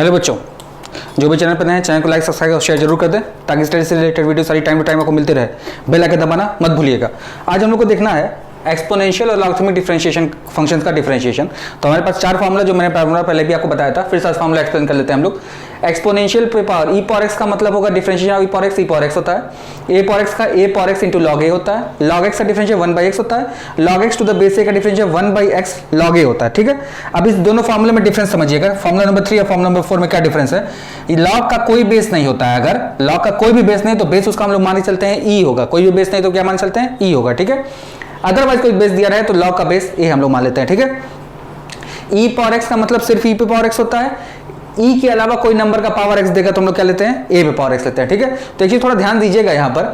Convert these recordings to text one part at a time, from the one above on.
Hello बच्चों, जो भी चैनल पर नए हैं चैनल को लाइक सब्सक्राइब और शेयर जरूर कर दें ताकि स्टडी से रिलेटेड वीडियो सारी टाइम टू टाइम आपको मिलती रहे। बेल आइकन दबाना मत भूलिएगा। आज हम लोग को देखना है एक्सपोनेंशियल और लॉगरिथमिक डिफरेंशिएशन फंक्शंस का डिफरेंशिएशन। तो हमारे पास चार फार्मूला जो मैंने फार्मूला पहले भी आपको बताया था, फिर से फार्मूला एक्सप्लेन कर लेते हैं हम लोग। एक्सपोनेंशियल पे पावर ई पावर एक्स का मतलब होगा differentiation of e power x होता है। ए पावर एक्स का a power x into log a होता है। लॉग एक्स का डिफरेंशिएशन 1/x होता है। Log x to the base a का डिफरेंशिएशन 1/x लॉग ए होता है। ठीक है, अब इस दोनों फार्मूले में डिफरेंस समझिएगा। फार्मूला नंबर 3 और फार्मूला नंबर 4 में क्या डिफरेंस है। लॉग का कोई बेस नहीं होता है। अगर लॉग का कोई भी बेस नहीं तो बेस उसका हम लोग मान के चलते हैं ई होगा। कोई भी बेस नहीं तो क्या मान चलते हैं, ई होगा। ठीक है, अदरवाइज कोई बेस दिया रहे तो लॉग का बेस ए हम लोग मान लेते हैं। ठीक है, ई पावर एक्स का मतलब सिर्फ ई पे पावर एक्स होता है। ई के अलावा कोई नंबर का पावर एक्स देगा तो हम लोग क्या लेते हैं, ए पे पावर एक्स लेते हैं। ठीक है, तो एक चीज थोड़ा ध्यान दीजिएगा यहाँ पर,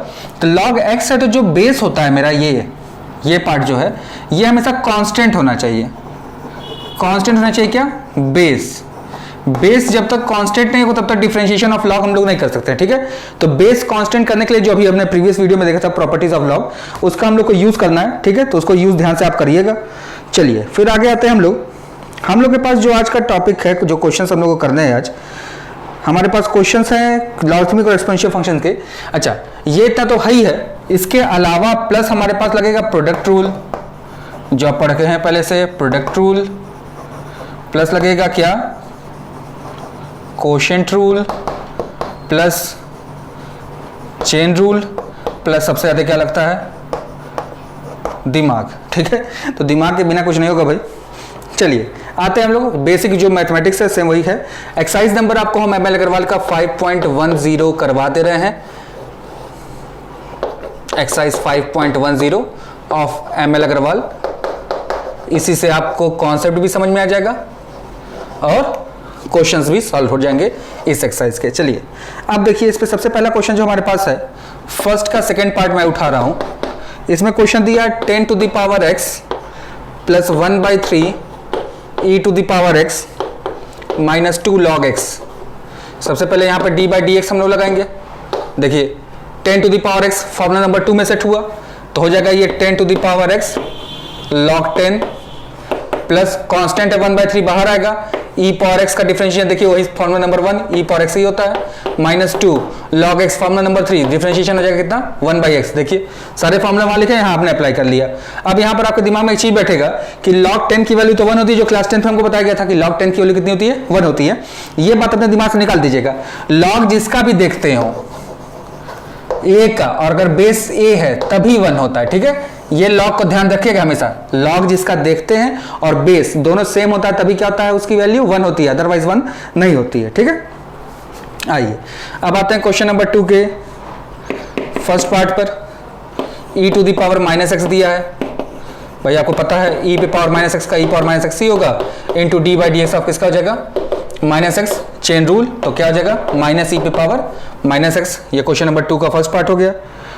तो लॉग एक्स है तो जो बेस होता है मेरा ये पार्ट जो है ये हमेशा कांस्टेंट होना चाहिए। कांस्टेंट होना चाहिए क्या, बेस जब तक कांस्टेंट नहीं हो तब तक डिफरेंशिएशन ऑफ लॉग हम लोग नहीं कर सकते। ठीक है, तो बेस कांस्टेंट करने के लिए जो अभी हमने प्रीवियस वीडियो में देखा था प्रॉपर्टीज ऑफ लॉग, उसका हम लोग को यूज करना है। ठीक है, तो उसको यूज ध्यान से आप करिएगा। चलिए फिर आगे आते हैं हम लोग के पास जो आज का टॉपिक है, जो क्वेश्चन हम लोग को करने हैं आज, हमारे पास क्वेश्चन हैं लॉगरिथमिक और एक्सपोनेंशियल फंक्शन के। अच्छा, ये इतना तो है ही है, इसके अलावा प्लस हमारे पास लगेगा प्रोडक्ट रूल, जो आप पढ़ के हैं पहले से, प्रोडक्ट रूल प्लस लगेगा क्या, quotient rule plus chain rule plus सबसे ज्यादा क्या लगता है, दिमाग। ठीक है, तो दिमाग के बिना कुछ नहीं होगा भाई। चलिए आते हैं हम लोग, बेसिक जो मैथमेटिक्स है सेम वही है। एक्सरसाइज नंबर आपको हम एमएल अग्रवाल का 5.10 करवा दे रहे हैं। Exercise 5.10 of ML Agarwal. इसी से आपको कॉन्सेप्ट भी समझ में आ जाएगा और क्वेश्चंस भी सॉल्व हो जाएंगे इस एक्सरसाइज के। चलिए अब देखिए, इस पे सबसे पहला क्वेश्चन जो हमारे पास है, फर्स्ट का सेकंड पार्ट मैं उठा रहा हूं। इसमें क्वेश्चन दिया 10 to the power x plus 1/3 e to the power x minus 2 log x। सबसे पहले यहाँ पर d/dx हम लोग लगाएंगे। देखिए 10 to the power x formula number 2 में सेट हुआ तो हो जाएगा ये 10 to the power x log 10 plus constant है 1/3 बाहर आएगा। e पावर x का डिफरेंशिएशन देखिए वही formula number 1 e power x ही होता है, minus 2 log x formula number 3 differentiation हो जाएगा कितना, 1/x। देखिए सारे फॉर्मूला वहां लिखे हैं, यहाँ आपने अप्लाई कर लिया। अब यहाँ पर आपके दिमाग में एक चीज बैठेगा कि log 10 की वैल्यू तो 1 होती है, जो क्लास 10 में हमको बताया गया था कि log 10 की वैल्यू कितनी होती है, 1 होती है। ये बात अपने दिमाग से निकाल दीजिएगा। log जिसका भी देखते हो a का, और अगर बेस a है तभी 1 होता है। ठीक है, ये लॉग को ध्यान रखिएगा हमेशा। लॉग जिसका देखते हैं और बेस दोनों सेम होता है तभी क्या होता है, उसकी वैल्यू 1 होती है, अदरवाइज 1 नहीं होती है। ठीक है, आइए अब आते हैं क्वेश्चन नंबर 2 के फर्स्ट पार्ट पर। e to the power minus x दिया है भाई, आपको पता है e पे पावर माइनस एक्स का e पावर माइनस एक्स ही होगा, इंटू d/dx ऑफ किसका हो जाएगा, माइनस एक्स। चेन रूल तो क्या हो जाएगा, माइनस e पे पावर माइनस एक्स। ये क्वेश्चन नंबर 2 का फर्स्ट पार्ट हो गया।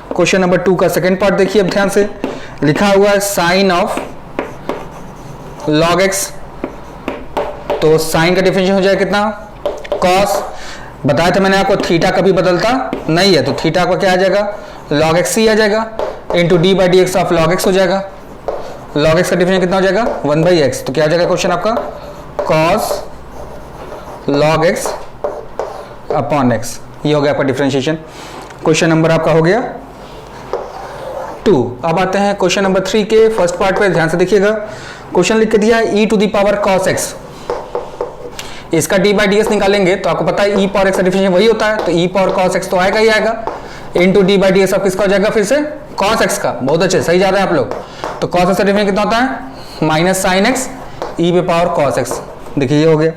क्वेश्चन नंबर 2 का सेकंड पार्ट देखिए अब ध्यान से, लिखा हुआ है साइन ऑफ log x। तो साइन का डिफरेंशिएशन हो जाएगा कितना, कॉस। बताया था मैंने आपको थीटा कभी बदलता नहीं है, तो थीटा का क्या आ जाएगा, log x ही आ जाएगा, into d/dx of log x हो जाएगा। log x का डिफरेंशिएशन कितना हो जाएगा, 1/x। तो क्या हो जाएगा क्वेश्चन आपका, cos log x upon x। ये हो गया आपका डिफरेंशिएशन। क्वेश्चन नंबर आपका हो गया 2। अब आते हैं क्वेश्चन नंबर 3 के फर्स्ट पार्ट पे, ध्यान से देखिएगा। क्वेश्चन लिख के दिया है e to the power cos x। इसका d/dx निकालेंगे तो आपको पता है e पावर x का डिफरेंशिएशन वही होता है, तो e पावर cos x तो आएगा ही आएगा, इंटू d/dx अब किसका हो जाएगा, फिर से cos x का। बहुत अच्छे, सही जा रहे हैं आप लोग। तो cos x का डिफरेंशिएशन कितना होता है, माइनस साइन x e पे पावर cos x। देखिए ये हो गया।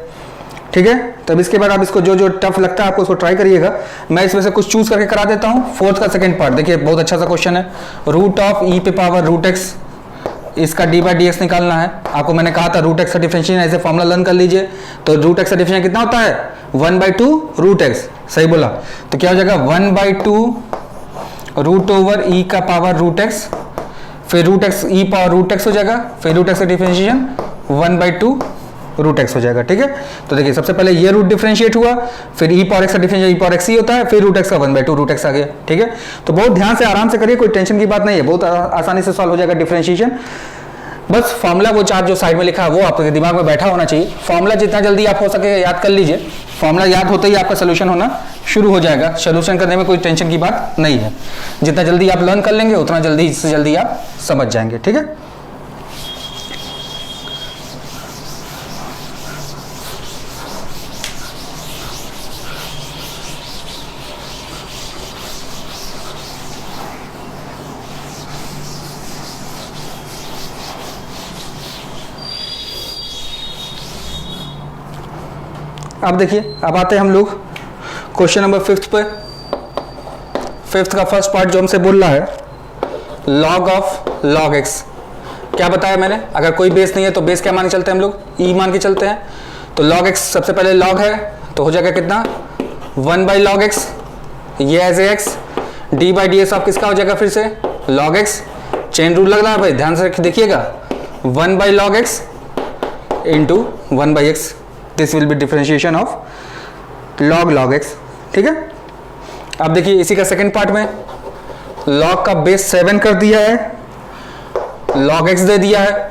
ठीक है, तब इसके बाद आप इसको जो टफ लगता है आपको उसको ट्राई करिएगा। मैं इसमें से कुछ चूज करके करा देता हूँ। फोर्थ का सेकंड पार्ट देखिए, बहुत अच्छा सा क्वेश्चन है। रूट ऑफ e पे पावर रूट x, इसका d/dx निकालना है। आपको मैंने कहा था रूट x का डिफरेंशिएशन ऐसे फॉर्मूला लर्न कर लीजिए। तो रूट x का डिफरेंशिएशन कितना होता है, 1/2 रूट x। सही बोला, तो क्या हो जाएगा 1/2 रूट ओवर e का पावर रूट x, फिर root x e power root x हो जाएगा, फिर रूट x का डिफरेंशिएशन 1/2 रूट एक्स हो जाएगा। ठीक है, तो देखिए सबसे पहले ये रूट डिफरेंशिएट हुआ, फिर e पावर x का डिफरेंशिएशन e पावर x ही होता है, फिर रूट x का 1/2 रूट x आ गया। ठीक है, तो बहुत ध्यान से आराम से करिए, कोई टेंशन की बात नहीं है, बहुत आसानी से सॉल्व हो जाएगा डिफरेंशिएशन। बस फॉर्मूला वो चार्ट जो साइड में लिखा है वो आपके दिमाग में बैठा होना चाहिए। फॉर्मूला जितना जल्दी आप हो सके याद कर लीजिए। फॉर्मूला याद होते ही आपका सोल्यूशन होना शुरू हो जाएगा। सोल्यूशन करने में कोई टेंशन की बात नहीं है। जितना जल्दी आप लर्न कर लेंगे उतना जल्दी से जल्दी आप समझ जाएंगे। ठीक है, अब देखिए, अब आते हैं हम लोग क्वेश्चन नंबर 5 पे। 5th का फर्स्ट पार्ट जो हमसे बोल रहा है लॉग ऑफ लॉग एक्स। क्या बताया मैंने, अगर कोई बेस नहीं है तो बेस क्या मान के चलते हैं हम लोग, ई मान के चलते हैं। तो लॉग एक्स सबसे पहले लॉग है तो हो जाएगा कितना 1 बाई लॉग एक्स, ये as a x, d by d x of किसका हो जाएगा फिर से लॉग एक्स। चेन रूल लग रहा है भाई, ध्यान से देखिएगा 1 by log x into 1 by x, this will be differentiation of log log x. ठीक है, अब देखिए इसी का सेकंड पार्ट में लॉग का बेस 7 कर दिया है, लॉग एक्स दे दिया है।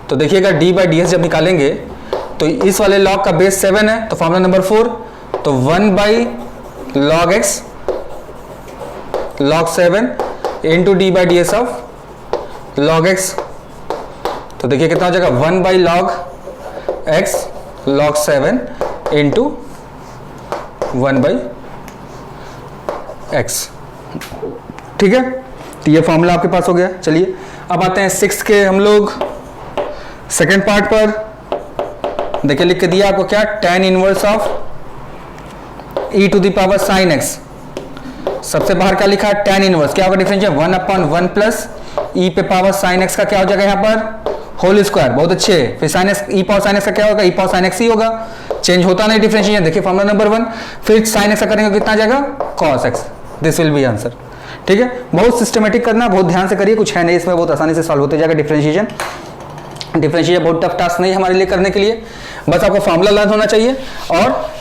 तो देखिएगा डी बाई डी एक्स जब निकालेंगे तो इस वाले लॉग का बेस 7 है तो फॉर्मूला नंबर 4, तो 1 by log x log 7 into d by d x of log x. तो देखिए कितना हो जाएगा 1 by log x log 7 into 1 by x. ठीक है, तो ये फॉर्मूला आपके पास हो गया। चलिए अब आते हैं 6 के हम लोग सेकेंड पार्ट पर। देखिए लिख के दिया आपको क्या, tan inverse of e to the power sin x। सबसे बाहर क्या लिखा है tan इनवर्स, क्या होगा डिफरेंशियल 1/1 प्लस e पे पावर sin x का क्या हो जाएगा यहाँ पर होल स्क्वायर। बहुत अच्छे, फिर साइन एक्स ई पावर साइन एक्स का क्या होगा, ई पावर साइन एक्स ही होगा, चेंज होता नहीं डिफरेंशिएशन। देखिए फॉर्मूला नंबर 1, फिर साइन एक्स का करेंगे कितना आ जाएगा cos x, this will be answer. ठीक है, बहुत सिस्टमेटिक करना, बहुत ध्यान से करिए, कुछ है नहीं इसमें, बहुत आसानी से सॉल्व होते जाएगा डिफरेंशिएशन। डिफरेंशिएशन बहुत टफ टास्क नहीं है हमारे लिए करने के लिए, बस आपको फॉर्मूला लर्न होना चाहिए और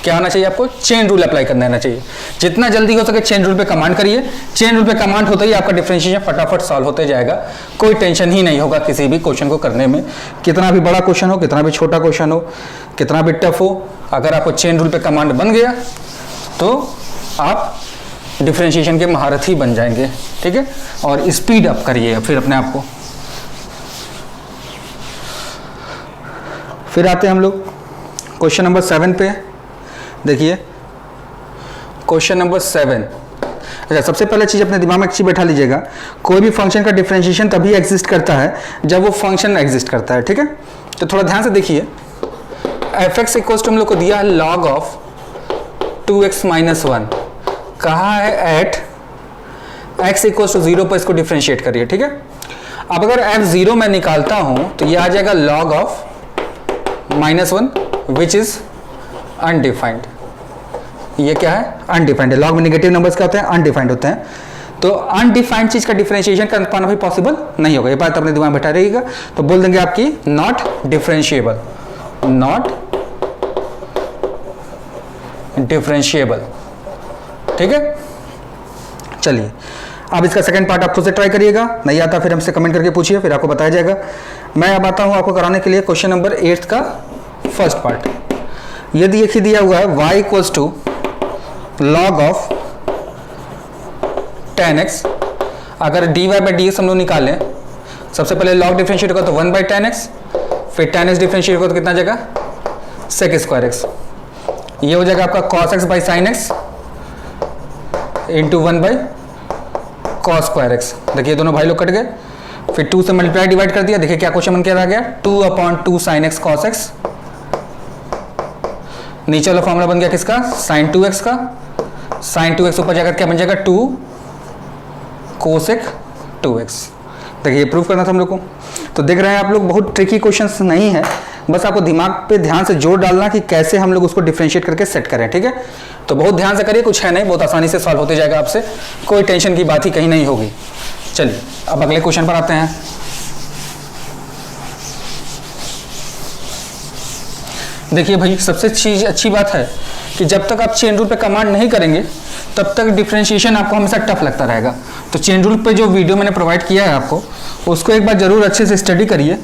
क्या होना चाहिए, आपको चेन रूल अप्लाई करना आना चाहिए। जितना जल्दी हो सके चेन रूल पे कमांड करिए, चेन रूल पे कमांड होते ही आपका डिफरेंशिएशन फटाफट सॉल्व होते जाएगा, कोई टेंशन ही नहीं होगा किसी भी क्वेश्चन को करने में। कितना भी बड़ा क्वेश्चन हो, कितना भी छोटा क्वेश्चन हो, कितना भी टफ हो, अगर आपको चेन रूल पे कमांड बन गया तो आप डिफरेंशिएशन के महारथी बन जाएंगे। ठीक है, और स्पीड अप करिए फिर अपने आप को। फिर आते हैं हम लोग क्वेश्चन नंबर 7 पे। देखिए क्वेश्चन नंबर 7। अच्छा, सबसे पहले चीज अपने दिमाग में एक चीज बैठा लीजिएगा, कोई भी फंक्शन का डिफरेंशिएशन तभी एग्जिस्ट करता है जब वो फंक्शन एग्जिस्ट करता है। ठीक है, तो थोड़ा ध्यान से देखिए, एफ एक्स इक्वल टू हम लोग को दिया है लॉग ऑफ 2x माइनस 1, कहा है एट x इक्वल टू 0 पर इसको डिफरेंशिएट करिए। ठीक है, अब अगर f0 मैं निकालता हूं तो ये आ जाएगा log of -1 which is undefined. ये क्या है, अनडिफाइंड है। लॉग में नेगेटिव नंबर्स क्या होते हैं, अनडिफाइंड होते हैं। तो अनडिफाइंड चीज का डिफरेंशिएशन कर पाना भी पॉसिबल नहीं होगा, ये बात अपने दिमाग में बैठा रहिएगा। तो बोल देंगे आपकी नॉट डिफरेंशिएबल, नॉट डिफरेंशिएबल। ठीक है, चलिए अब इसका सेकंड पार्ट आप खुद से ट्राई करिएगा, नहीं आता फिर हमसे कमेंट करके पूछिए, फिर आपको बताया जाएगा। मैं अब आता हूं आपको कराने के लिए क्वेश्चन नंबर 8 का फर्स्ट पार्ट। ये दिया हुआ है y equals to log of 10x। अगर dy बाई डी एक्स हम लोग निकालें, सबसे पहले लॉग डिफरेंशिएट होगा तो 1 बाई 10x, फिर 10x डिफरेंशिएट होगा तो कितना जाएगा sec स्क्वायर x। ये हो जाएगा आपका cos x by sine x into 1 by cos square x। देखिए दोनों भाई लोग कट गए, फिर 2 से मल्टीप्लाई डिवाइड कर दिया। देखिए क्या क्वेश्चन बन के आ गया, 2/2 sin x cos x। नीचे वाला फॉर्मूला बन गया किसका, sin 2x का। sin 2x ऊपर जाकर क्या बन जाएगा 2 cosec 2x। देखिए ये प्रूफ करना था हम लोग को। तो देख रहे हैं आप लोग, बहुत ट्रिकी क्वेश्चंस नहीं है, बस आपको दिमाग पे ध्यान से जोर डालना कि कैसे हम लोग उसको डिफरेंशिएट करके सेट करें। ठीक है, तो बहुत ध्यान से करिए, कुछ है नहीं, बहुत आसानी से सॉल्व होते जाएगा आपसे, कोई टेंशन की बात ही कहीं नहीं होगी। चलिए अब अगले क्वेश्चन पर आते हैं। देखिए भाई, सबसे चीज अच्छी बात है कि जब तक आप चेन रूल पे कमांड नहीं करेंगे तब तक डिफरेंशिएशन आपको हमेशा टफ लगता रहेगा। तो चेन रूल पे जो वीडियो मैंने प्रोवाइड किया है आपको, उसको एक बार जरूर अच्छे से स्टडी करिए,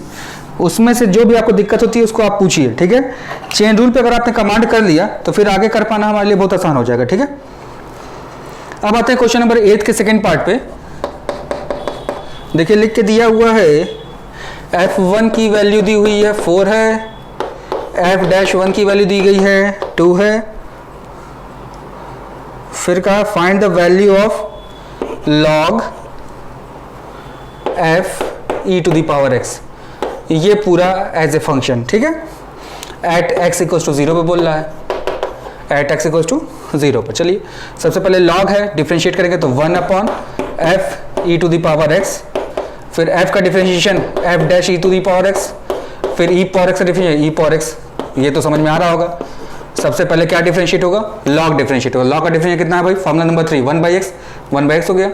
उसमें से जो भी आपको दिक्कत होती है उसको आप पूछिए, ठीक है। चेन रूल पे अगर आपने कमांड कर लिया तो फिर आगे कर पाना हमारे लिए बहुत आसान हो जाएगा, ठीक है। अब आते हैं क्वेश्चन नंबर 8 के सेकेंड पार्ट पे। देखिए लिख के दिया हुआ है f1 की वैल्यू दी हुई है 4 है, f-1 की वैल्यू दी गई है 2 है, फिर कहा find the value of log f e to the power x, ये पूरा एज ए फंक्शन, ठीक है। एट x इक्वल टू 0 पे बोल रहा है, एट x इक्वल टू 0 पर। चलिए सबसे पहले log है, डिफ्रेंशिएट करेंगे तो 1 upon f e to the power x, फिर f का differentiation f dash e to the power x, फिर e पावर x का डिफ्रेंशिएशन e पावर x, ये तो समझ में आ रहा होगा। सबसे पहले क्या डिफरेंशिएट होगा, log डिफरेंशिएट होगा। log का डिफरेंशिएट कितना है भाई, फॉर्मूला नंबर 3 1 बाई एक्स हो गया।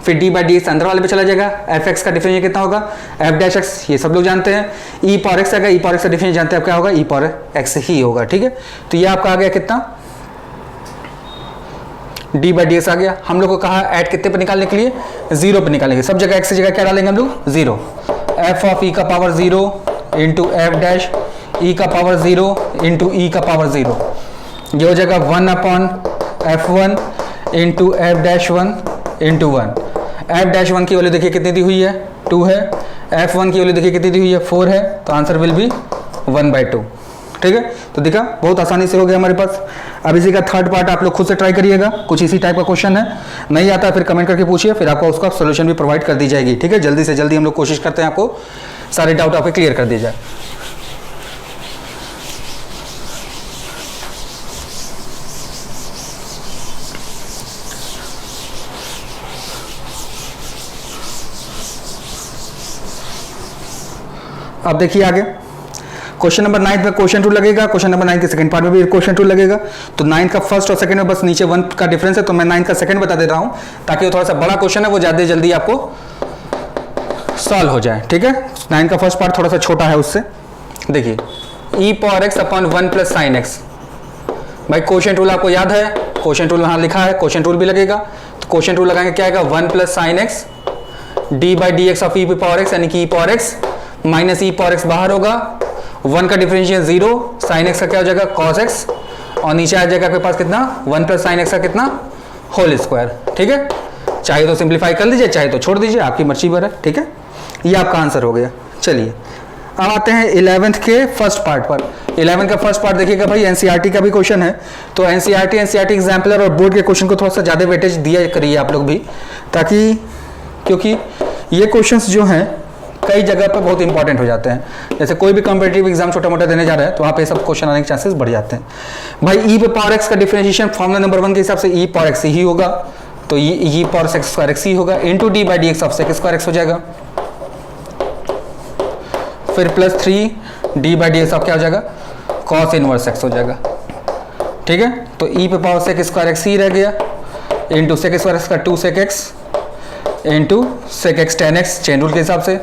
फिर d बाई डी एक्स अंदर वाले पे चला जाएगा, f(x) का डिफरेंशिएट कितना होगा, f डैश x, ये सब लोग जानते हैं। e पावर x आएगा, e पावर x का डिफरेंशिएट जानते हैं आप क्या होगा, e पावर x ही होगा, ठीक है। तो ये आपका आ गया कितना, d बाई डी एक्स आ गया। हम लोग को कहा ऐड कितने पे निकालने के लिए, 0 पे निकालेंगे। सब जगह x की जगह क्या डालेंगे हम लोग, 0। f ऑफ e का power 0 into F dash e का पावर 0 इंटू e का पावर 0, ये हो जाएगा 1 upon f1 into F dash 1 into 1। F dash 1 की वैल्यू देखिए कितनी दी हुई है, 2 है। f1 की वैल्यू देखिए कितनी दी हुई है, 4 है। तो आंसर विल बी 1/2, ठीक है। तो देखा बहुत आसानी से हो गया हमारे पास। अब इसी का थर्ड पार्ट आप लोग खुद से ट्राई करिएगा, कुछ इसी टाइप का क्वेश्चन है, नहीं आता फिर कमेंट करके पूछिए, फिर आपको उसका सोल्यूशन भी प्रोवाइड कर दी जाएगी, ठीक है। जल्दी से जल्दी हम लोग कोशिश करते हैं आपको सारे डाउट आपके क्लियर कर दिए जाए। अब देखिए आगे क्वेश्चन नंबर 9 में क्वेश्चन रूल लगेगा, क्वेश्चन नंबर 9 के सेकंड पार्ट में भी क्वेश्चन रूल लगेगा। तो 9 का फर्स्ट और सेकंड में बस नीचे 1 का डिफरेंस है, तो मैं 9 का सेकंड बता दे रहा हूं ताकि वो थोड़ा सा बड़ा क्वेश्चन है, वो ज्यादा जल्दी आपको सॉल्व हो जाए, ठीक है। 9 का फर्स्ट पार्ट थोड़ा सा छोटा है उससे। देखिए e power x upon 1 plus sine x, भाई क्वेश्चन रूल आपको याद है, क्वेश्चन रूल यहाँ लिखा है, क्वेश्चन रूल भी लगेगा। तो क्वेश्चन रूल लगाएंगे क्या आएगा, 1 plus sine x d by d x of e power x, यानी कि e power x minus e power x बाहर होगा, 1 का डिफरेंशियल 0, साइन x का क्या हो जाएगा cos x, और नीचे आ जाएगा आपके पास कितना 1 प्लस साइन x का कितना होल स्क्वायर, ठीक है। चाहे तो सिंप्लीफाई कर लीजिए, चाहे तो छोड़ दीजिए, आपकी मर्जी पर है, ठीक है। ये आपका आंसर हो गया। चलिए अब आते हैं 11th के फर्स्ट पार्ट पर। 11th का फर्स्ट पार्ट देखिएगा भाई, एनसीईआरटी का भी क्वेश्चन है, तो एनसीईआरटी एग्जाम्पलर और बोर्ड के क्वेश्चन को थोड़ा सा ज़्यादा वेटेज दिया करिए आप लोग भी, ताकि क्योंकि ये क्वेश्चंस जो हैं कई जगह पर बहुत इंपॉर्टेंट हो जाते हैं। जैसे कोई भी कॉम्पिटिटिव एग्जाम छोटा मोटा देने जा रहा है तो वहाँ पे सब क्वेश्चन आने के चांसेस बढ़ जाते हैं। भाई e पे पावर x का डिफरेंशिएशन फॉर्मूला नंबर 1 के हिसाब से e पावर x ही होगा, तो e power sec square x ही होगा, into d by d x of sec square x हो जाएगा। फिर plus 3 d by d x of क्या हो जाएगा, कॉस इनवर्स x हो जाएगा, ठीक है। तो e पे पावर सेक स्क्वायर x ही रह गया, इंटू सेक स्क्वायर x का 2 sec x into sec x tan x chain rule के हिसाब से,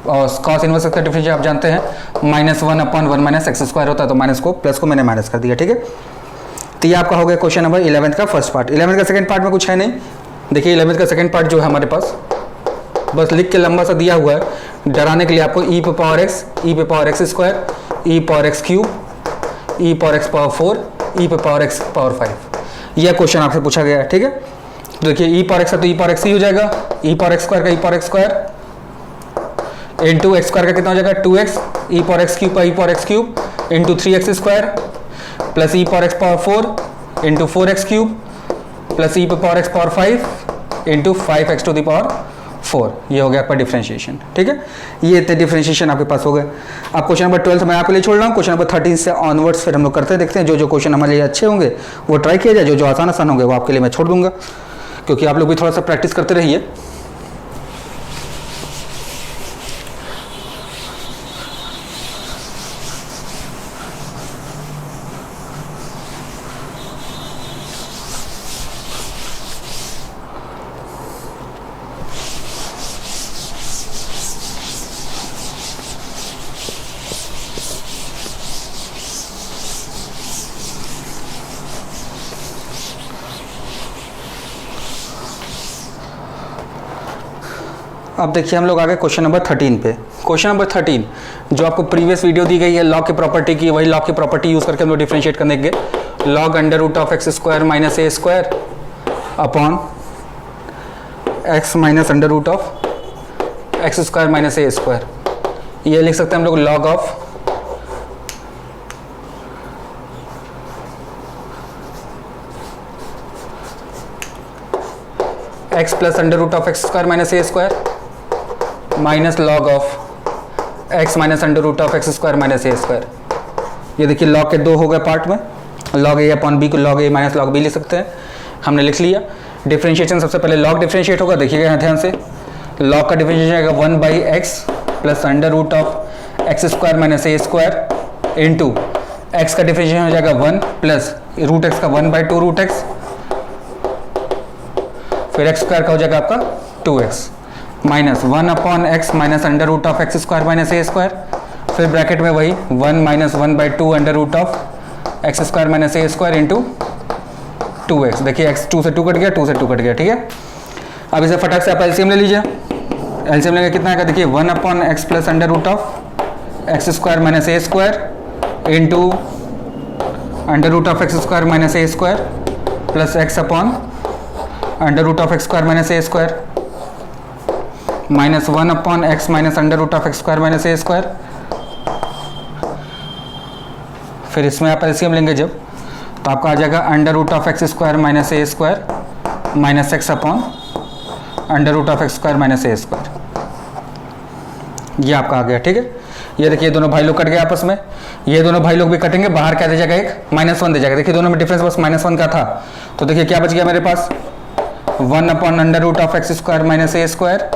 और कॉस इनवर्स का डिफरेंशियल आप जानते हैं -1 अपॉन 1 माइनस एक्स स्क्वायर होता है, तो माइनस को प्लस को मैंने माइनस कर दिया, ठीक है। तो ये आपका हो गया क्वेश्चन नंबर 11th का फर्स्ट पार्ट। 11th का सेकंड पार्ट में कुछ है नहीं। देखिए 11th का सेकंड पार्ट जो है हमारे पास बस लिख के लंबा सा दिया हुआ है डराने के लिए आपको, e पे power x square, e power x cube, e power x power 4, e पे पावर x पावर 5, यह क्वेश्चन आपसे पूछा गया है, ठीक है। तो देखिए e पावर x है तो e पावर x ही हो जाएगा, e पावर x स्क्वायर का e power x square into x square का कितना हो जाएगा 2x, e power x cube का e power x cube into 3x square plus e power x power 4 into 4x cube plus e power x power 5 into 5x to the power 4, ये हो गया आपका differentiation, ठीक है। ये इतने differentiation आपके पास हो गए। अब क्वेश्चन नंबर 12 मैं आपके लिए छोड़ रहा हूँ, क्वेश्चन नंबर 13 से ऑनवर्ड्स फिर हम लोग करते हैं, देखते हैं जो क्वेश्चन हमारे लिए अच्छे होंगे वो ट्राई किया जाए, जो आसान होंगे वो आपके लिए मैं छोड़ दूंगा, क्योंकि आप लोग भी थोड़ा सा प्रैक्टिस करते रहिए। अब देखिए हम लोग आगे क्वेश्चन नंबर 13 पे। क्वेश्चन नंबर 13, जो आपको प्रीवियस वीडियो दी गई है लॉग की प्रॉपर्टी की, वही लॉग की प्रॉपर्टी यूज करके हम लोग डिफरेंशिएट करने के log under root of x square minus a square upon x minus under root of x square minus a square, ये लिख सकते हैं हम लोग log of x plus under root of x square minus a square minus log of x minus under root of x square minus a square. ये देखिए log के दो हो गए पार्ट में, लॉग ए अपॉन बी को log ए minus log B लिख सकते हैं, हमने लिख लिया। डिफरेंशिएशन सबसे पहले लॉग डिफरेंशिएट होगा, देखिएगा यहाँ ध्यान से, लॉग का डिफरेंशिएशन आएगा 1 by x plus under root of x square minus a square into x का डिफरेंशिएशन हो जाएगा 1 प्लस रूट एक्स का 1 बाई 2 रूट एक्स, फिर एक्स स्क्वायर का हो जाएगा आपका 2x minus 1 upon x minus under root of x square minus a square, फिर ब्रैकेट में वही 1 minus 1 by 2 under root of x square minus a square into 2x। देखिए x 2 से 2 कट गया, 2 से 2 कट गया, ठीक है। अब इसे फटाक से आप एलसीएम ले लीजिए, एलसीएम लेंगे कितना आएगा, देखिए 1 upon x plus under root of x square minus a square into under root of x square minus a square plus x upon under root of x square minus a square minus 1 upon x minus under root of x square minus a square. फिर इसमें आप LCM लेंगे जब, तो आपका आ जाएगा under root of x square minus a square minus x upon under root of x square minus a square, ये आपका आ गया, ठीक है। ये देखिए दोनों भाई लोग कट गए आपस में, ये दोनों भाई लोग भी कटेंगे, बाहर क्या दे जाएगा, एक -1 दे जाएगा। देखिए दोनों में डिफरेंस बस -1 का था, तो देखिए क्या बच गया मेरे पास, 1 upon under root of x square minus a square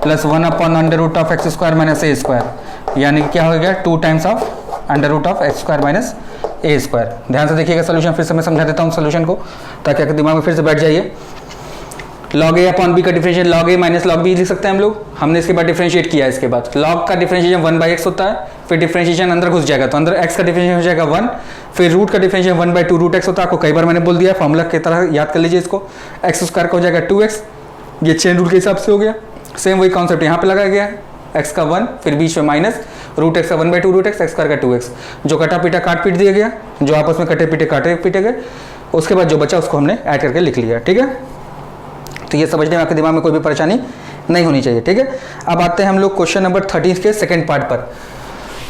plus 1 upon under root of x square minus a square, यानी कि क्या हो गया 2 times of under root of x square minus a square. ध्यान से देखिएगा सोल्यूशन, फिर से मैं समझा देता हूँ सोल्यूशन को ताकि आपके दिमाग में फिर से बैठ जाइए। लॉग ए अपॉन बी का डिफरेंशिएट लॉग ए माइनस लॉग बी लिख सकते हैं हम लोग, हमने इसके बाद डिफरेंशिएट किया। इसके बाद लॉग का डिफरेंशिएशन 1 बाई एक्स होता है, फिर डिफरेंशिएशन अंदर घुस जाएगा तो अंदर एक्स का डिफरेंशिएशन हो जाएगा 1, फिर रूट का डिफरेंशिएशन 1 बाई 2 रूट एक्स होता है, आपको कई बार मैंने बोल दिया, फॉर्मूला की तरह याद कर लीजिए इसको। एक्स स्क्वायर का हो जाएगा 2x, ये चेन रूल के हिसाब से हो गया। सेम वही कॉन्सेप्ट यहाँ पे लगाया गया है, एक्स का 1 फिर बीच में माइनस रूट एक्स का 1 by 2 root x, x square का 2x, जो कटा पीटा काट पीट दिया गया, जो आपस में कटे पीटे काटे पीटे गए, उसके बाद जो बचा उसको हमने ऐड करके लिख लिया, ठीक है। तो ये समझने में आपके दिमाग में कोई भी परेशानी नहीं होनी चाहिए, ठीक है। अब आते हैं हम लोग क्वेश्चन नंबर 13 के सेकंड पार्ट पर।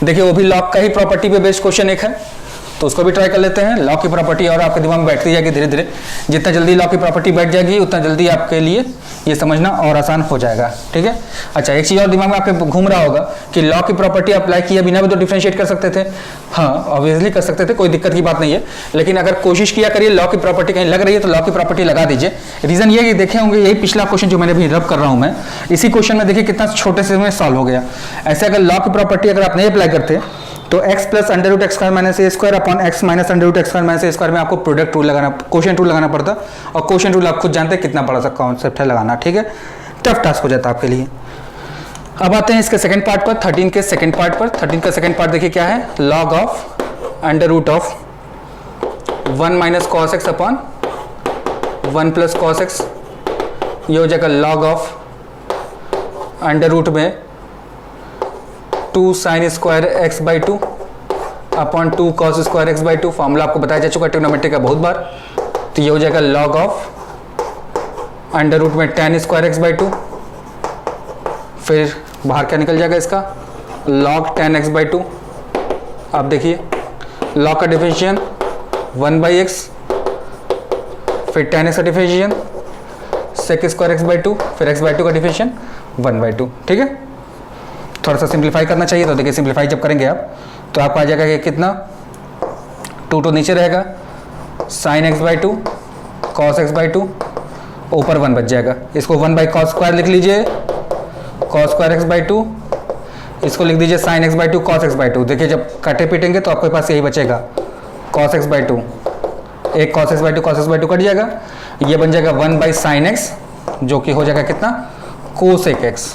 देखिए वो भी लॉग का ही प्रॉपर्टी पे बेस्ड क्वेश्चन एक है, तो उसको भी ट्राई कर लेते हैं। लॉग की प्रॉपर्टी और आपके दिमाग में बैठती जाएगी धीरे धीरे, जितना जल्दी लॉग की प्रॉपर्टी बैठ जाएगी उतना जल्दी आपके लिए ये समझना और आसान हो जाएगा, ठीक है। अच्छा, एक चीज़ और दिमाग में आपके घूम रहा होगा कि लॉग की प्रॉपर्टी अप्लाई किया बिना भी तो डिफरेंशिएट कर सकते थे। हाँ, ऑब्वियसली कर सकते थे, कोई दिक्कत की बात नहीं है, लेकिन अगर कोशिश किया करिए लॉग की प्रॉपर्टी कहीं लग रही है तो लॉग की प्रॉपर्टी लगा दीजिए। रीजन ये कि देखे होंगे यही पिछला क्वेश्चन जो मैंने अभी रब कर रहा हूँ मैं, इसी क्वेश्चन में देखिए कितना छोटे से में सॉल्व हो गया। ऐसे अगर लॉग की प्रॉपर्टी अगर आप नहीं अप्लाई करते तो x plus under root x square minus a square upon x minus under root x square minus a square में आपको प्रोडक्ट रूल लगाना, क्वोशिएंट रूल लगाना पड़ता, और क्वोशिएंट रूल आप खुद जानते हैं कितना बड़ा सा कॉन्सेप्ट है लगाना, ठीक है। टफ टास्क हो जाता है आपके लिए। अब आते हैं इसके सेकंड पार्ट पर, 13 के सेकंड पार्ट पर। 13 का सेकंड पार्ट देखिए क्या है, log of under root of 1 minus cos x upon 1 plus cos x, ये हो जाएगा लॉग ऑफ अंडर रूट में 2 sine square x by 2 upon 2 cos square x by 2। Formula आपको बताया जा चुका ट्रिग्नोमेट्री का बहुत बार, तो ये हो जाएगा लॉग ऑफ अंडर रूट में tan स्क्वायर एक्स बाई 2, फिर बाहर क्या निकल जाएगा इसका log tan x बाई 2। आप देखिए log का डिफरेंशिएशन 1 बाई एक्स, फिर tan x का differentiation sec square x by 2, फिर x बाई 2 का डिफरेंशिएशन 1 बाई 2, ठीक है। थोड़ा सा सिंप्लीफाई करना चाहिए, तो देखिए सिंप्लीफाई जब करेंगे आप तो आपको आ जाएगा कि कितना 2 तो नीचे रहेगा, sin x by 2 cos x by 2, ऊपर 1 बच जाएगा। इसको 1 बाई कॉस स्क्वायर लिख लीजिए, कॉस स्क्वायर एक्स बाई 2, इसको लिख दीजिए sine x by 2 cos x by 2। देखिए जब काटे पीटेंगे तो आपके पास यही बचेगा कॉस एक्स बाई 2, एक cos x by 2 cos x by 2 cut जाएगा, ये बन जाएगा 1 बाई साइन एक्स, जो कि हो जाएगा कितना कोसेक एक्स,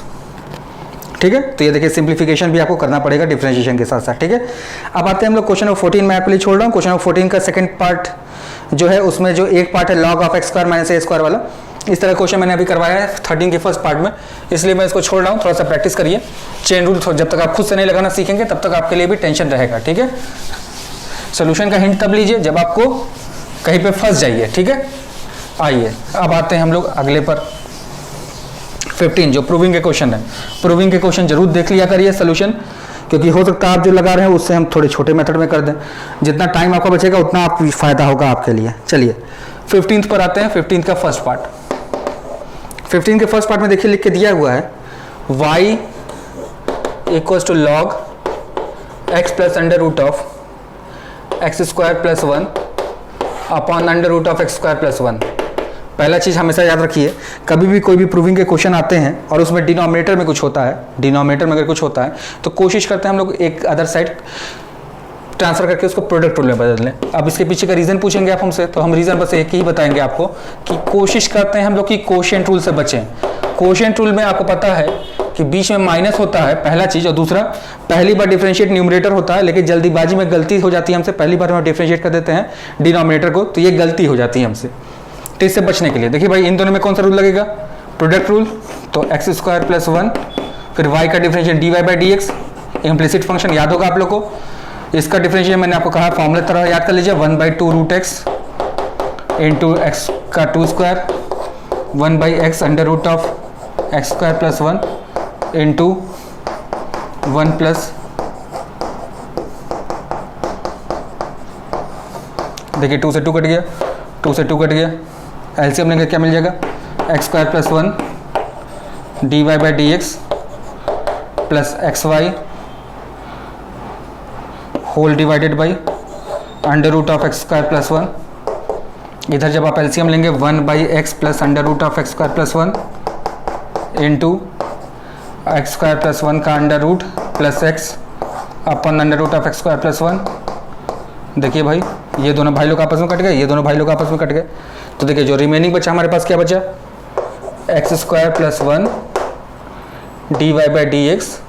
ठीक है। तो ये देखिए सिंप्लीफिकेशन भी आपको करना पड़ेगा डिफरेंशिएशन के साथ साथ, ठीक है। अब आते हैं हम लोग क्वेश्चन नंबर 14 में आपके लिए छोड़ रहा हूँ। क्वेश्चन नंबर 14 का सेकंड पार्ट जो है उसमें जो एक पार्ट है log of x square minus a square वाला, इस तरह क्वेश्चन मैंने अभी करवाया है 13 के फर्स्ट पार्ट में, इसलिए मैं इसको छोड़ रहा हूँ। थोड़ा सा प्रैक्टिस करिए। चेन रूल जब तक आप खुद से नहीं लगाना सीखेंगे तब तक आपके लिए भी टेंशन रहेगा, ठीक है। सोल्यूशन का हिंट तब लीजिए जब आपको कहीं पे फंस जाइए, ठीक है। आइए अब आते हैं हम लोग अगले पर, 15 जो प्रूविंग के क्वेश्चन है। प्रूविंग के क्वेश्चन जरूर देख लिया करिए सोल्यूशन, क्योंकि हो सकता है आप जो लगा रहे हैं उससे हम थोड़े छोटे मेथड में कर दें। जितना टाइम आपका बचेगा उतना आप फायदा होगा आपके लिए। चलिए 15 पर आते हैं। 15 का फर्स्ट पार्ट। 15 के फर्स्ट पार्ट में देखिए लिख के दिया हुआ है y equals to log x plus under root of x square plus 1 upon under root of x square plus 1। पहला चीज़ हमेशा याद रखिए, कभी भी कोई भी प्रूविंग के क्वेश्चन आते हैं और उसमें डिनोमिनेटर में कुछ होता है, डिनोमिनेटर में अगर कुछ होता है तो कोशिश करते हैं हम लोग एक अदर साइड ट्रांसफर करके उसको प्रोडक्ट रूल में बदल लें। अब इसके पीछे का रीज़न पूछेंगे आप हमसे, तो हम रीज़न बस एक ही बताएंगे आपको कि कोशिश करते हैं हम लोग कि कोशेंट रूल से बचें। कोशेंट रूल में आपको पता है कि बीच में माइनस होता है, पहला चीज़, और दूसरा पहली बार डिफरेंशिएट न्यूमरेटर होता है, लेकिन जल्दीबाजी में गलती हो जाती है हमसे, पहली बार हम डिफरेंशिएट कर देते हैं डिनोमिनेटर को, तो ये गलती हो जाती है हमसे। तो इससे बचने के लिए देखिए भाई इन दोनों में कौन सा रूल लगेगा, प्रोडक्ट रूल। तो एक्स स्क्वायर प्लस 1 फिर वाई का differentiate d y by d x, implicit function याद होगा आप लोग को। इसका डिफरेंशिएट मैंने आपको कहा फॉर्मूला तरह याद कर लीजिए, 1/2 रूट एक्स इंटू एक्स का 2 square 1/x under root of x square plus 1 into 1 plus, देखिए 2 से 2 कट गया, 2 से 2 कट गया, एलसीएम लेंगे क्या मिल जाएगा, x square plus 1 d y by d x plus x y whole divided by under root of x square plus 1। इधर जब आप एलसीएम लेंगे 1/x plus under root of x square plus 1 into x square plus 1 का under root plus x upon under root of x square plus 1। देखिए भाई ये दोनों भाई लोग आपस में कट गए, ये दोनों भाई लोग आपस में कट गए, तो देखिए जो रिमेनिंग बचा हमारे पास क्या बचा, x square plus 1 d y by d x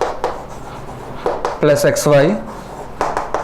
plus x y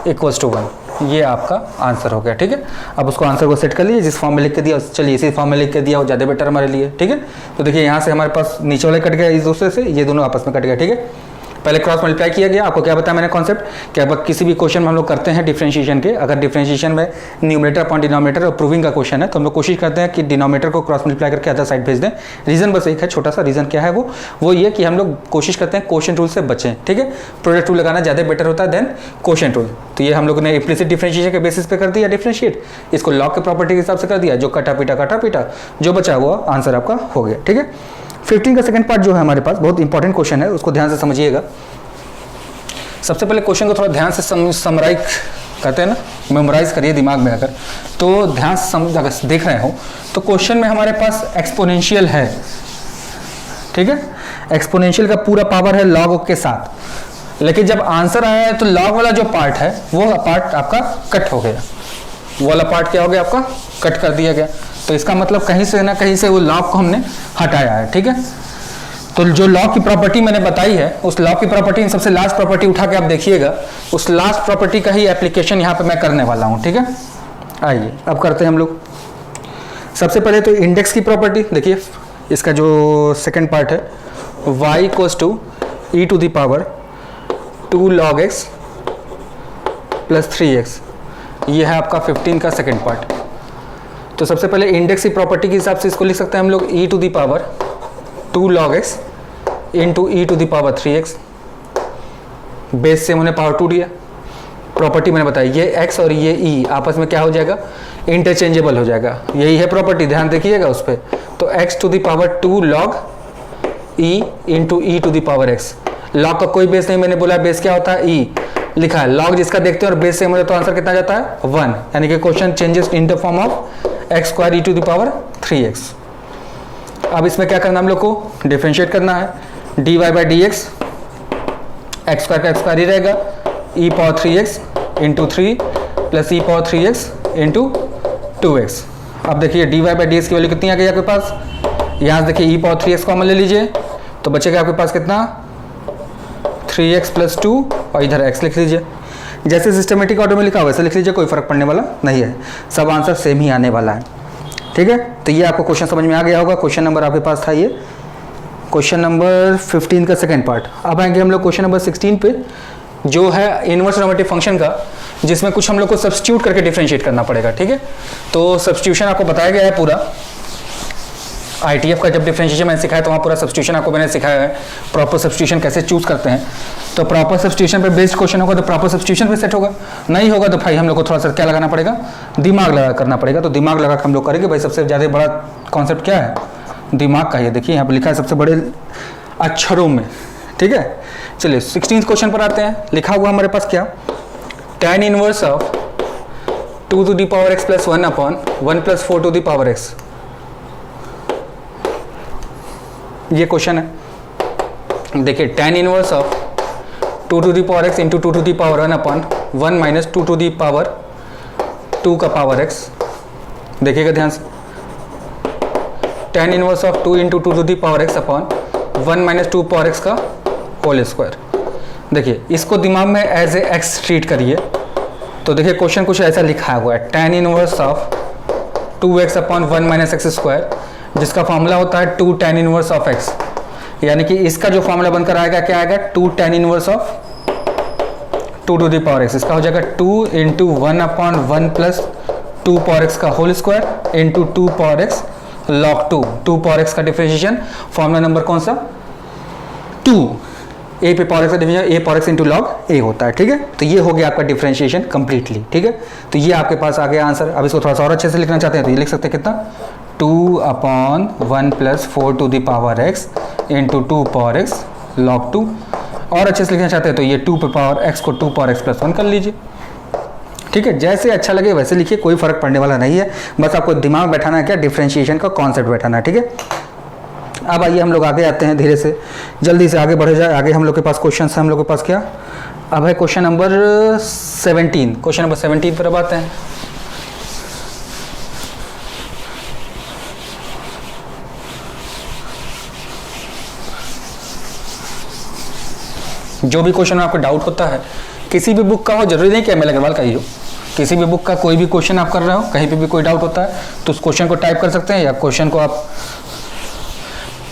equals to 1। ये आपका आंसर हो गया, ठीक है। अब उसको आंसर को सेट कर लीजिए, जिस फॉर्म में लिख के दिया चलिए इसी फॉर्म में लिख के दिया वो ज़्यादा बेटर हमारे लिए, ठीक है। तो देखिए यहाँ से हमारे पास नीचे वाले कट गया इस दूसरे से, ये दोनों आपस में कट गया, ठीक है। पहले क्रॉस मल्टीप्लाई किया गया, आपको क्या बताया मैंने कॉन्सेप्ट, क्या किसी भी क्वेश्चन में हम लोग करते हैं डिफरेंशिएशन के, अगर डिफरेंशिएशन में न्यूमरेटर अपॉन डिनोमिनेटर और प्रूविंग का क्वेश्चन है तो हम लोग कोशिश करते हैं कि डिनोमिनेटर को क्रॉस मल्टीप्लाई करके अदर साइड भेज दें। रीजन बस एक है, छोटा सा रीजन क्या है वो ये कि हम लोग कोशिश करते हैं कोशेंट रूल से बचें, ठीक है। प्रोडक्ट रूल लगाना ज़्यादा बेटर होता है देन कोशेंट रूल। तो ये हम लोग ने इम्प्लिसिट डिफरेंशिएशन के बेसिस पे कर दिया डिफरेंशिएट, इसको लॉग के प्रॉपर्टी के हिसाब से कर दिया, जो कटा पीटा जो बचा हुआ आंसर आपका हो गया, ठीक है। 15 का सेकंड पार्ट जो है हमारे पास बहुत इंपॉर्टेंट क्वेश्चन है, उसको ध्यान से समझिएगा। सबसे पहले क्वेश्चन को थोड़ा ध्यान से समराइज करते हैं ना, मेमोराइज करिए दिमाग में, अगर तो ध्यान से अगर देख रहे हो तो क्वेश्चन में हमारे पास एक्सपोनेंशियल है, ठीक है। एक्सपोनेंशियल का पूरा पावर है लॉग के साथ, लेकिन जब आंसर आया है तो लॉग वाला जो पार्ट है वो पार्ट आपका कट हो गया, वो वाला पार्ट क्या हो गया आपका कट कर दिया गया। तो इसका मतलब कहीं से ना कहीं से वो लॉग को हमने हटाया है, ठीक है। तो जो लॉग की प्रॉपर्टी मैंने बताई है उस लॉग की प्रॉपर्टी सबसे लास्ट प्रॉपर्टी उठा के आप देखिएगा, उस लास्ट प्रॉपर्टी का ही एप्लीकेशन यहाँ पे मैं करने वाला हूँ, ठीक है। आइए अब करते हैं हम लोग। सबसे पहले तो इंडेक्स की प्रॉपर्टी देखिए, इसका जो सेकंड पार्ट है y equals to e to the power 2 log x plus 3x, ये है आपका 15 का सेकंड पार्ट। तो सबसे पहले इंडेक्स की प्रॉपर्टी के हिसाब से इसको लिख सकते हैं हम लोग e to the power 2 log x into e to the power 3x, base से हमने पावर 2 दिया। प्रॉपर्टी मैंने बताई ये x और ये e आपस में क्या हो जाएगा, इंटरचेंजेबल हो जाएगा, यही है प्रॉपर्टी, ध्यान देखिएगा उस पर। तो x to the power 2 log e into e to the power x। Log का कोई बेस नहीं, मैंने बोला बेस क्या होता है e लिखा है, लॉग जिसका देखते हैं और बेस से मुझे तो आंसर कितना जाता है 1, यानी कि question changes in the form of x square e to the power 3x। अब इसमें क्या करना हम लोग को डिफरेंशिएट करना है, d y by d x, x square का एक्स स्क्वायर ही रहेगा, ई पावर 3x इंटू 3 प्लस e power 3x into 2x। अब देखिए d y by d x की वैल्यू कितनी आ गई आपके पास, यहाँ से देखिए ई पावर 3x कॉमन ले लीजिए तो बचेगा आपके पास कितना 3x प्लस 2 और इधर x लिख लीजिए। जैसे सिस्टमेटिक ऑर्डर में लिखा हो वैसे लिख लीजिए, कोई फर्क पड़ने वाला नहीं है, सब आंसर सेम ही आने वाला है, ठीक है, तो ये आपको क्वेश्चन समझ में आ गया होगा। क्वेश्चन नंबर आपके पास था ये क्वेश्चन नंबर 15 का सेकंड पार्ट। अब आएंगे हम लोग क्वेश्चन नंबर 16 पे, जो है इनवर्स नॉर्मेटिव फंक्शन का, जिसमें कुछ हम लोग को सब्स्टिट्यूट करके डिफरेंशिएट करना पड़ेगा। ठीक है, तो सब्स्टिट्यूशन आपको बताया गया है पूरा। ITF का जब डिफरेंशिएशन मैंने सिखाया तो वहाँ पूरा सब्स्टिट्यूशन आपको मैंने सिखाया है, प्रॉपर सब्स्टिट्यूशन कैसे चूज करते हैं। तो प्रॉपर सब्स्टिट्यूशन पे बेस्ड क्वेश्चन होगा तो प्रॉपर सब्स्टिट्यूशन पे सेट होगा, नहीं होगा तो भाई हम लोग को थोड़ा सा क्या लगाना पड़ेगा, दिमाग लगा करना पड़ेगा। तो दिमाग लगा के हम लोग करेंगे। भाई सबसे ज़्यादा बड़ा कॉन्सेप्ट क्या है, दिमाग का। ये देखिए यहाँ पर लिखा है सबसे बड़े अक्षरों में। ठीक है, चलिए 16th क्वेश्चन पर आते हैं। लिखा हुआ हमारे पास क्या, tan inverse of 2 to the power x plus 1 upon 1 plus 4 to the power x। ये क्वेश्चन है। देखिए tan inverse of 2 to the power x into 2 to the power 1 upon 1 minus 2 to the power 2 का power x। देखिएगा ध्यान से, tan inverse of 2 into 2 to the power x upon 1 minus 2 power x का whole square. देखिए इसको दिमाग में as a x treat करिए। तो देखिए क्वेश्चन कुछ ऐसा लिखा हुआ है, tan inverse of 2x upon 1 minus x square, जिसका फॉर्मूला होता है 2 tan इनवर्स ऑफ x। यानी कि इसका जो फॉर्मूला बनकर आएगा क्या आएगा, 2 tan inverse of 2 to the power x। इसका हो जाएगा 2 into 1 upon 1 plus 2 power x का whole square into 2 power x log 2 power x का डिफरेंशिएशन। फॉर्मूला नंबर कौन सा, 2। a पे पावर x का differentiation a power x into log a होता है। ठीक है, तो ये हो गया आपका डिफरेंशिएशन कंप्लीटली। ठीक है, तो ये आपके पास आ गया आंसर। अब इसको थोड़ा सा और अच्छे से लिखना चाहते हैं तो ये लिख सकते हैं कितना, 2 upon 1 plus 4 to the power x into 2 power x log 2। और अच्छे से लिखना चाहते हैं तो ये 2 पे पावर x को 2 पावर x प्लस 1 कर लीजिए। ठीक है, जैसे अच्छा लगे वैसे लिखिए, कोई फर्क पड़ने वाला नहीं है। बस आपको दिमाग बैठाना है क्या, डिफरेंशिएशन का कॉन्सेप्ट बैठाना है। ठीक है, अब आइए हम लोग आगे आते हैं, धीरे से जल्दी से आगे बढ़े जाए। आगे हम लोग के पास क्वेश्चन है, हम लोग के पास क्या, अब है क्वेश्चन नंबर 17। क्वेश्चन नंबर 17 पर अब आते हैं। जो भी क्वेश्चन में आपको डाउट होता है, किसी भी बुक का हो, जरूरी नहीं कि ML अग्रवाल का ही हो, किसी भी बुक का कोई भी क्वेश्चन आप कर रहे हो, कहीं पे भी कोई डाउट होता है तो उस क्वेश्चन को टाइप कर सकते हैं, या क्वेश्चन को आप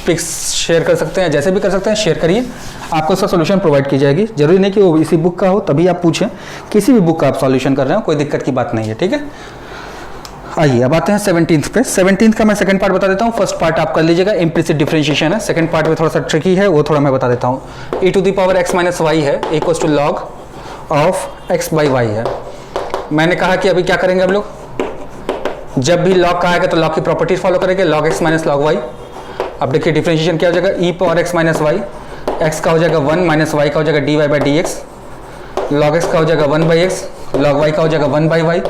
पिक्स शेयर कर सकते हैं, जैसे भी कर सकते हैं शेयर करिए, आपको उसका सॉल्यूशन प्रोवाइड की जाएगी। जरूरी नहीं कि वो इसी बुक का हो तभी आप पूछें, किसी भी बुक का आप सॉल्यूशन कर रहे हो, कोई दिक्कत की बात नहीं है। ठीक है, आइए अब आते हैं 17th पे। 17th का मैं सेकंड पार्ट बता देता हूँ, फर्स्ट पार्ट आप कर लीजिएगा, इम्प्लिसिट डिफरेंशिएशन है। सेकंड पार्ट में थोड़ा सा ट्रिकी है, वो थोड़ा मैं बता देता हूँ। e to the power x minus y है equals to log of x by y है। मैंने कहा कि अभी क्या करेंगे हम लोग, जब भी लॉग का आएगा तो लॉग की प्रॉपर्टीज फॉलो करेंगे, log x minus log y. अब देखिए डिफरेंशिएशन क्या हो जाएगा, e power x minus y, x का हो जाएगा 1 माइनस वाई का हो जाएगा dy by d x, log x का हो जाएगा 1 बाई एक्स, लॉग y का हो जाएगा 1 by y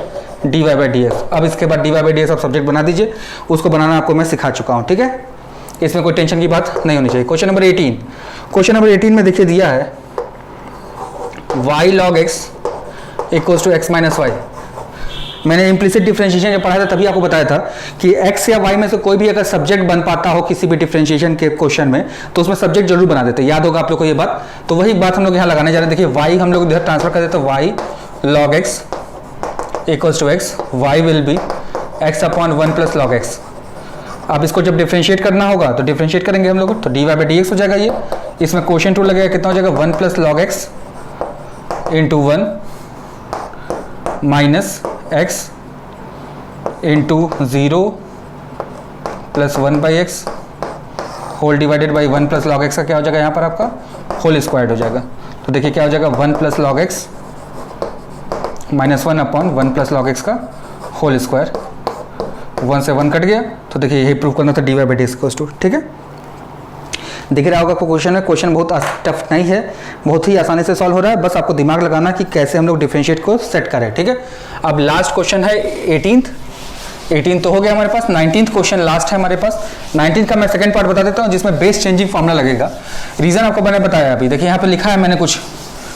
dy by d x. अब इसके बाद dy बाई डी एक्स आप सब्जेक्ट बना दीजिए, उसको बनाना आपको मैं सिखा चुका हूँ। ठीक है, इसमें कोई टेंशन की बात नहीं होनी चाहिए। क्वेश्चन नंबर 18, क्वेश्चन नंबर 18 में देखिए दिया है y log x equals to x minus y. मैंने इम्प्लिसिट डिफरेंशिएशन जब पढ़ा था तभी आपको बताया था कि x या y में से कोई भी अगर सब्जेक्ट बन पाता हो किसी भी डिफरेंशिएशन के क्वेश्चन में तो उसमें सब्जेक्ट जरूर बना देते, याद होगा आप लोग को ये बात। तो वही बात हम लोग यहाँ लगाने जा रहे हैं। देखिए y हम लोग इधर ट्रांसफर कर देते, y log x equals to x, y will be x upon 1 plus log x। अब इसको जब डिफरेंशिएट करना होगा तो डिफरेंशिएट करेंगे हम लोग, तो dy बाई डी एक्स हो जाएगा। ये इसमें क्वोशिएंट रूल लगेगा, कितना हो जाएगा 1 plus log x into 1 minus x into 0 plus 1 by x whole divided by 1 plus log x का क्या हो जाएगा यहाँ पर आपका होल स्क्वायर्ड हो जाएगा। तो देखिए क्या हो जाएगा 1 plus log x minus 1 upon 1 plus log x का होल स्क्वायर, 1 से 1 कट गया। तो देखिए यही प्रूव करना था dy by d x to. ठीक है, दिख रहा होगा आपको क्वेश्चन में, क्वेश्चन बहुत टफ नहीं है, बहुत ही आसानी से सॉल्व हो रहा है। बस आपको दिमाग लगाना कि कैसे हम लोग डिफरेंशिएट को सेट करें। ठीक है, अब लास्ट क्वेश्चन है 18 तो हो गया हमारे पास, 19th क्वेश्चन लास्ट है हमारे पास। 19th का मैं सेकंड पार्ट बता देता हूँ जिसमें बेस चेंजिंग फॉर्मूला लगेगा। रीजन आपको मैंने बताया अभी, देखिए यहाँ पे लिखा है, मैंने कुछ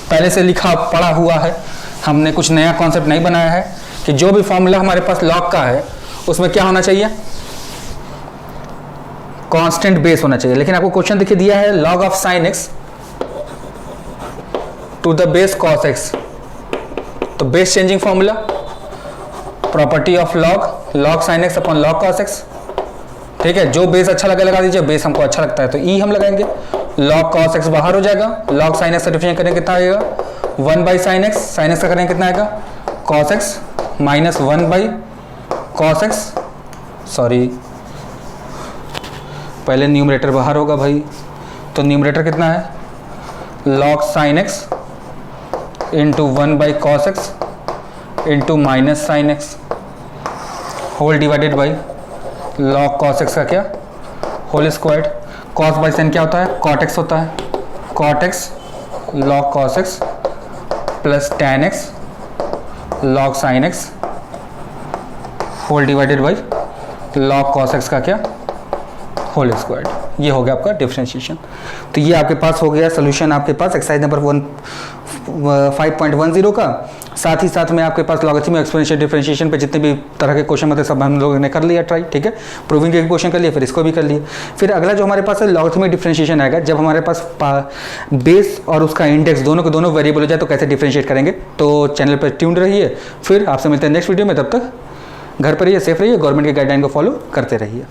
पहले से लिखा पढ़ा हुआ है, हमने कुछ नया कॉन्सेप्ट नहीं बनाया है कि जो भी फॉर्मूला हमारे पास लॉग का है उसमें क्या होना चाहिए, कांस्टेंट बेस होना चाहिए। लेकिन आपको क्वेश्चन देखिए दिया है log of sine x to the base cos x। तो base changing formula, property of log log sin x अपॉन log cos x, ठीक है, जो बेस अच्छा लगे लगा दीजिए, बेस हमको अच्छा लगता है तो ई हम लगाएंगे, log cos x बाहर हो जाएगा, log sin x का डिफरेंशिएट करेंगे कितना आएगा 1 by sine x, sine x का करेंगे कितना आएगा cos x minus 1 by cos x, sorry पहले न्यूमरेटर बाहर होगा भाई, तो न्यूमरेटर कितना है log sin x into 1 by cos x into minus sine x whole divided by log cos x का क्या whole squared, cos by sine क्या होता है cot x होता है, cot x log cos x plus tan x log sin x whole divided by log cos x का क्या whole squared. ये हो गया आपका डिफरेंशिएशन। तो ये आपके पास हो गया सोल्यूशन आपके पास एक्सरसाइज नंबर 5.10 का। साथ ही साथ में आपके पास लॉगरिथम एक्सपोनेंशियल डिफरेंशिएशन पे जितने भी तरह के क्वेश्चन होते हैं सब हम लोगों ने कर लिया ट्राई, ठीक है, प्रूविंग के क्वेश्चन कर लिया, फिर इसको भी कर लिया। फिर अगला जो हमारे पास है लॉगरिथमिक डिफरेंशिएशन आएगा, जब हमारे पास बेस और उसका इंडेक्स दोनों के दोनों वेरिएबल हो जाए तो कैसे डिफरेंशिएट करेंगे। तो चैनल पर ट्यून्ड रहिए, फिर आपसे मिलते हैं नेक्स्ट वीडियो में, तब तक घर पर रहिए, सेफ रहिए, गवर्नमेंट की गाइडलाइन को फॉलो करते रहिए।